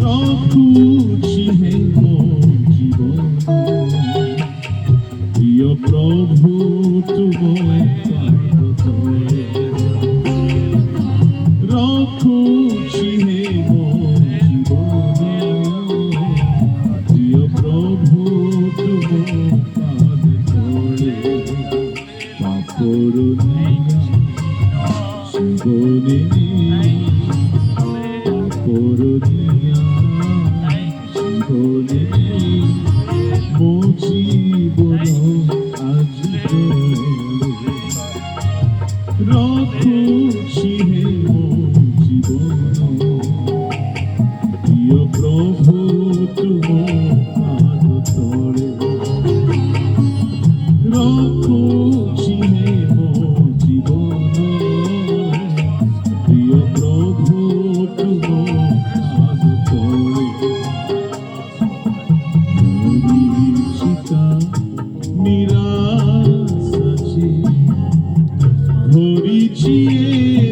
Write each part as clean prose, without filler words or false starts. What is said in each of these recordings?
ରଖୁଛି ହେ ମୋ ଜୀବନ ପ୍ରିୟ ପ୍ରଭୁ ତୁମ ପାଦ ତଳେ ରଖୁଛି ହେ ମୋ ଜୀବନ ପ୍ରିୟ ପ୍ରଭୁ ତୁମ ପାଦ ତଳେ ପାପରୁ জীবনে জীবনে মো জীবন আজি রখুছি হে মো জীবন প্রিয় প্রভু তুম পাদ তলে রখুছি হে মো জীবন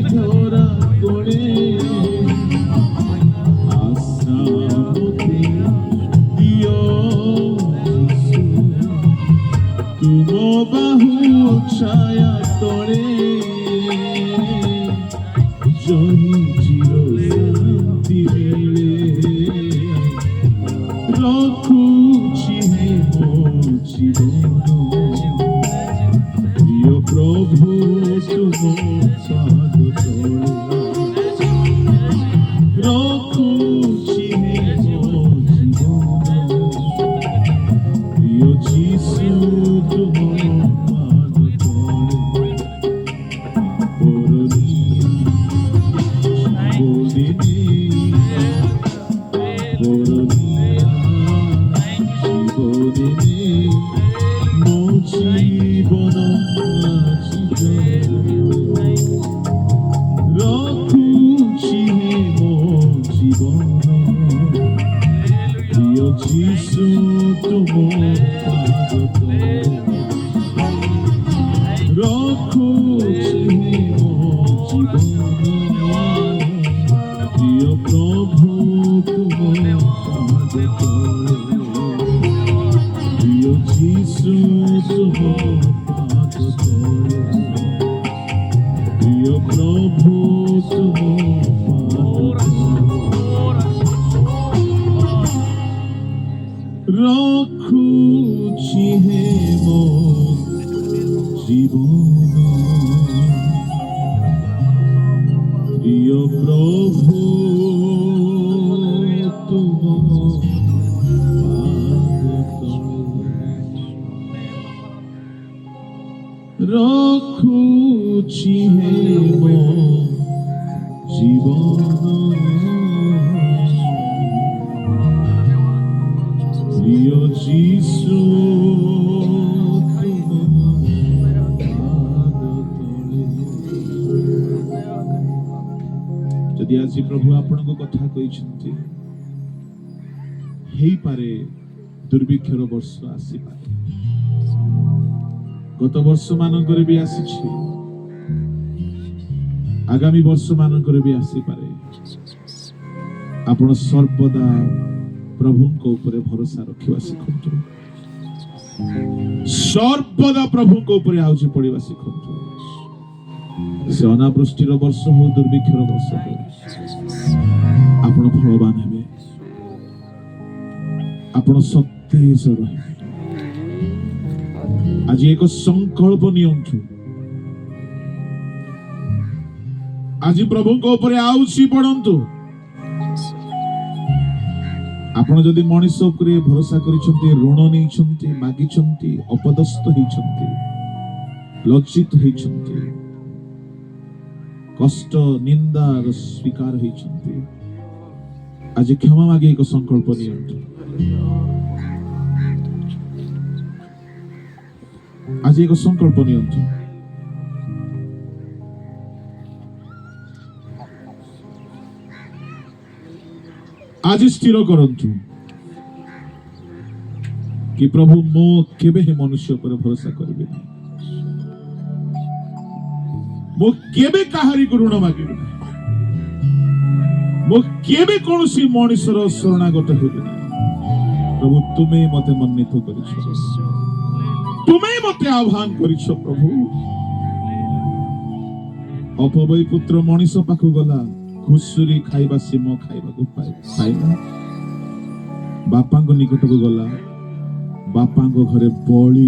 ধরা করে আশ্রামতে দিও তুম বাহু ছায়া তলে জনি চির শান্তি মিলে রখুছি হে মো জীবন প্রিয় প্রভু তুম পাদ তলে রখুছি হে মো জীবন প্রিয় যিশু তুম পাদ তলে জীবন রখুছি হে মো জীবন প্রিয় যিশু তুম পাদ তলে রখুছি হে মো জীবন প্রিয় প্রভু তুম পাদ তলে প্রিয় যিশু তুম পাদ তলে প্রিয় প্রভু তুম পাদ রখুছি হে মো জীবন প্রিয় প্রভু তুম রখুছি হে মো জীবন প্রিয় যিশু যদি আজি প্রভু আপনার কথা কইছন্তি ହେଇପାରେ ଦୁର୍ଭିକ୍ଷର ବର୍ଷ ଆସିପାରେ গত ବର୍ଷ ମାନଙ୍କରେ ବି ଆସିଛି ଆଗାମୀ ବର୍ଷ ମାନଙ୍କରେ ବି ଆସିପାରେ ଆପଣ ସର୍ବଦା ପ୍ରଭୁଙ୍କ ଉପରେ ଭରସା ରଖିବା ଶିଖନ୍ତୁ ସର୍ବଦା ପ୍ରଭୁଙ୍କ ଉପରେ ଆଉଜି ପଡ଼ିବା ଶିଖନ୍ତୁ ସେ ଅନାବୃଷ୍ଟିର ବର୍ଷ ହଉ ଦୁର୍ଭିକ୍ଷର ବର୍ଷ ହଉ ଆପଣ ଫଳବାନ ହେବେ ଆପଣ ସତେଜ ରହିବେ आज एक संकल्प नियंतु आज प्रभु को ऊपर आउसी पड़ंतु आपण जदि मनुष्य उपरे भरोसा करिसंती ऋण नैछंती मागिसंती अपदस्थ हेछंती लज्जित हेछंती कष्ट निंदा स्वीकार हेछंती आज क्षमा मागे एक संकल्प नियंतु आज एक संकल्प नियंतु आज स्थिर करंतु कि प्रभु मो केबे हे मनुष्य पर भरोसा करिबे मो केबे काहारी को ऋण मागिबे ମୁଁ କେବେ କୌଣସି ମଣିଷର ଶରଣାଗତ ହେବି ନାହିଁ। ପ୍ରଭୁ ତୁମେ ମତେ ମନୋନୀତ କରିଛ, ତୁମେ ମତେ ଆହ୍ୱାନ କରିଛ। ପ୍ରଭୁ ଅପବୟ ପୁତ୍ର ମଣିଷ ପାଖକୁ ଗଲା, ଘୁଷୁରୀ ଖାଇବା ସିମ ଖାଇବାକୁ ପାଇଲା। ବାପାଙ୍କ ନିକଟକୁ ଗଲା, ବାପାଙ୍କ ଘରେ ବଳି